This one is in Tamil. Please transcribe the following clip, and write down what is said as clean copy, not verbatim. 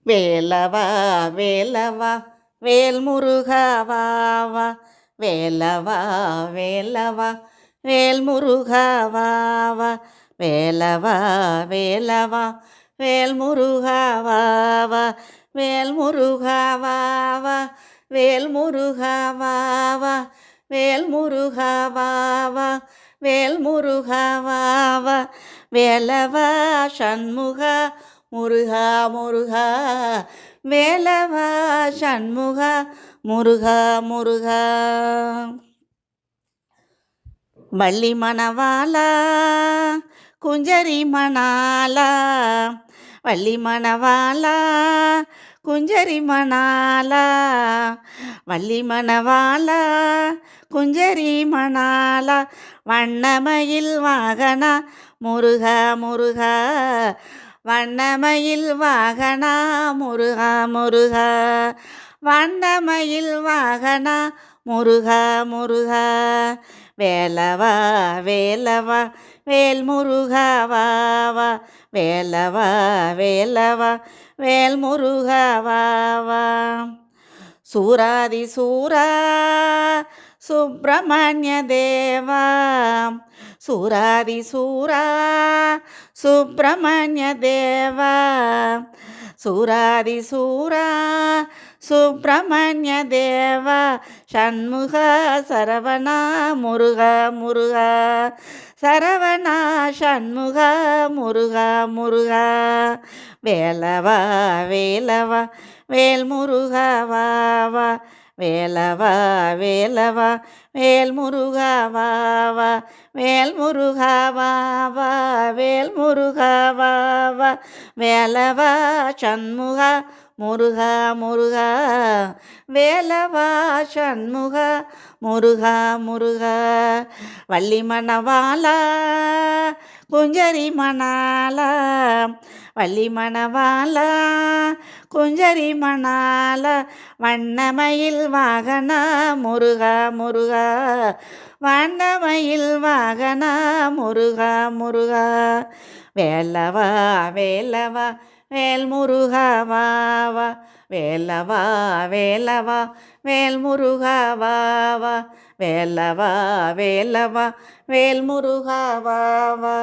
வேலவா வேலவா வேல்முருகா வா வா வேலவா வேலவா வேல்முருகா வா வா வேலவா வேலவா வேல்முருகா வா வா வேல்முருகா வா வா வேல்முருகா வா வா வேல்முருகா வா வா வேல்முருகா வா வா வேலவா சண்முகா முருகா முருகா வேலவா சண்முகா முருகா முருகா வள்ளி மணவாளா குஞ்சரி மணாலா வள்ளி மணவாளா குஞ்சரி மணாலா வள்ளி மணவாளா குஞ்சரி மணாலா வண்ணமயில் வாகனா முருகா முருகா வண்ணமயில் வாகனா முருகா முருகா வண்ணமயில் வாகனா முருகா முருகா வேலவா வேலவா வேல்முருகா வா வா வேலவா வேலவா வேல்முருகா வா வா சூராதி சூரா சுப்பிரமணிய தேவா சூராதி சூரா சுப்பிரமணிய தேவா சூராதி சூரா சுப்பிரமணிய தேவா சண்முக சரவணா முருகா முருகா சரவணா சண்முக முருகா முருகா வேலவா வேலவா வேல்முருகா வா வா வேலவா வேலவா வேல்முருகா வா வா வேல்முருகா வா வா வேல்முருகா வா வா வேலவா சண்முகா முருகா முருகா வேலவா சண்முகா முருகா முருகா வள்ளி மணவாளா குஞ்சரி மணாலா வள்ளி மணவாளா குஞ்சரி மணாலா வண்ணமயில் வாகனா முருகா முருகா வண்ணமயில் வாகனா முருகா முருகா வேலவா வேலவா வேல்முருகா வா வா வேலவா வேலவா வேல்முருகா வா வா வேலவா வேலவா வேல்முருகா வா வா